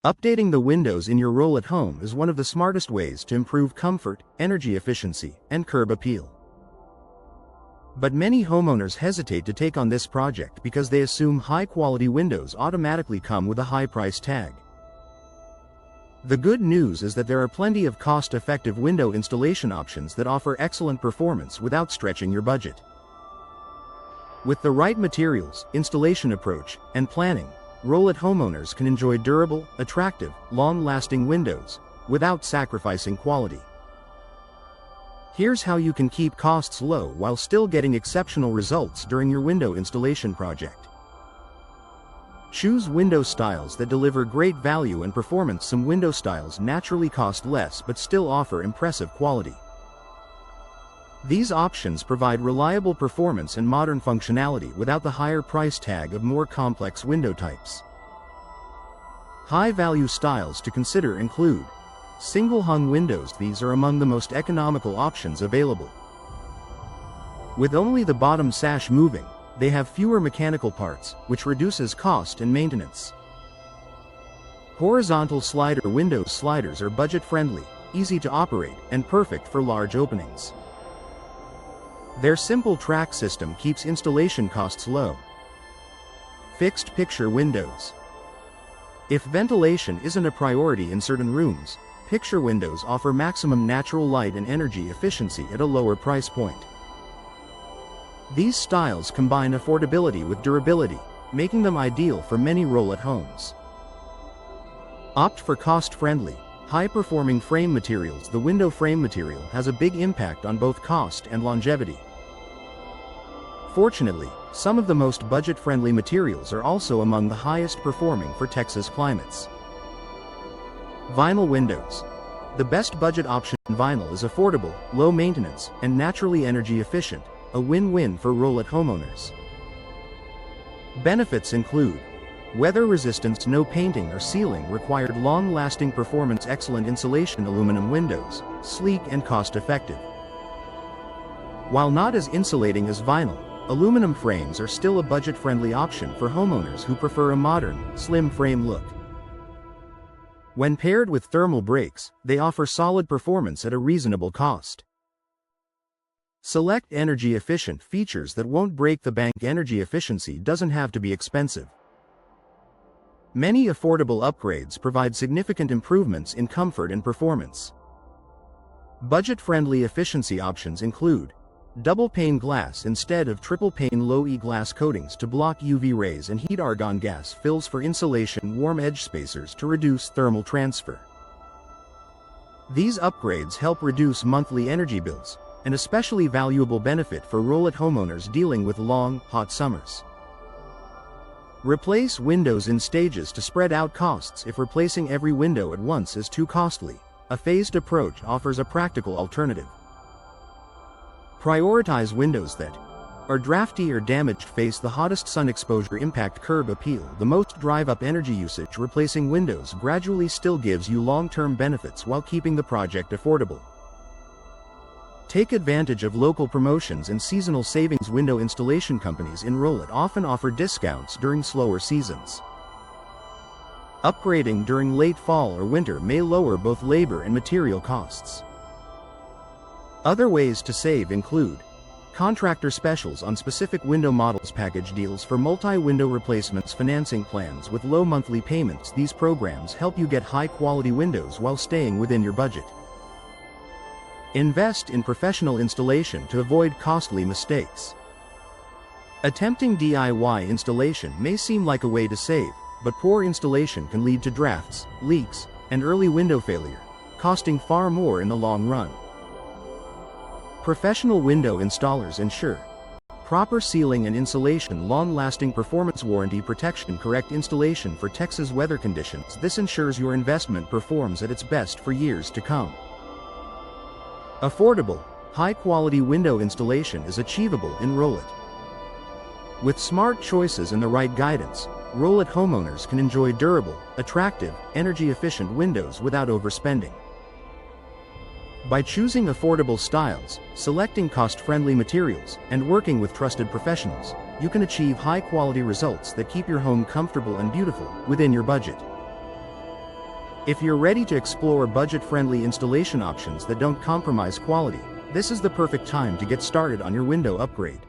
Updating the windows in your Rowlett home is one of the smartest ways to improve comfort, energy efficiency, and curb appeal. But many homeowners hesitate to take on this project because they assume high-quality windows automatically come with a high price tag. The good news is that there are plenty of cost-effective window installation options that offer excellent performance without stretching your budget. With the right materials, installation approach, and planning, Rowlett homeowners can enjoy durable, attractive, long-lasting windows without sacrificing quality. Here's how you can keep costs low while still getting exceptional results during your window installation project. Choose window styles that deliver great value and performance. Some window styles naturally cost less but still offer impressive quality. These options provide reliable performance and modern functionality without the higher price tag of more complex window types. High-value styles to consider include single-hung windows. These are among the most economical options available. With only the bottom sash moving, they have fewer mechanical parts, which reduces cost and maintenance. Horizontal slider windows. Sliders are budget-friendly, easy to operate, and perfect for large openings. Their simple track system keeps installation costs low. Fixed picture windows. If ventilation isn't a priority in certain rooms, picture windows offer maximum natural light and energy efficiency at a lower price point. These styles combine affordability with durability, making them ideal for many Rowlett homes. Opt for cost-friendly, high-performing frame materials. The window frame material has a big impact on both cost and longevity. Fortunately, some of the most budget-friendly materials are also among the highest performing for Texas climates. Vinyl windows. The best budget option. Vinyl is affordable, low maintenance, and naturally energy efficient, a win-win for Rowlett homeowners. Benefits include weather resistance, no painting or sealing required, long-lasting performance, excellent insulation. Aluminum windows, sleek and cost-effective. While not as insulating as vinyl, aluminum frames are still a budget-friendly option for homeowners who prefer a modern, slim frame look. When paired with thermal brakes, they offer solid performance at a reasonable cost. Select energy-efficient features that won't break the bank. Energy efficiency doesn't have to be expensive. Many affordable upgrades provide significant improvements in comfort and performance. Budget-friendly efficiency options include double-pane glass instead of triple-pane, low-E glass coatings to block UV rays, and heat, argon gas fills for insulation, warm edge spacers to reduce thermal transfer. These upgrades help reduce monthly energy bills, an especially valuable benefit for Rowlett homeowners dealing with long, hot summers. Replace windows in stages to spread out costs. If replacing every window at once is too costly, a phased approach offers a practical alternative. Prioritize windows that are drafty or damaged, face the hottest sun exposure, impact curb appeal, the most drive up energy usage. Replacing windows gradually still gives you long-term benefits while keeping the project affordable. Take advantage of local promotions and seasonal savings. Window installation companies in Rowlett often offer discounts during slower seasons. Upgrading during late fall or winter may lower both labor and material costs. Other ways to save include contractor specials on specific window models, package deals for multi-window replacements, financing plans with low monthly payments. These programs help you get high-quality windows while staying within your budget. Invest in professional installation to avoid costly mistakes. Attempting DIY installation may seem like a way to save, but poor installation can lead to drafts, leaks, and early window failure, costing far more in the long run. Professional window installers ensure proper sealing and insulation, long-lasting performance, warranty protection, correct installation for Texas weather conditions. This ensures your investment performs at its best for years to come. Affordable, high-quality window installation is achievable in Rowlett. With smart choices and the right guidance, Rowlett homeowners can enjoy durable, attractive, energy-efficient windows without overspending. By choosing affordable styles, selecting cost-friendly materials, and working with trusted professionals, you can achieve high-quality results that keep your home comfortable and beautiful within your budget. If you're ready to explore budget-friendly installation options that don't compromise quality, this is the perfect time to get started on your window upgrade.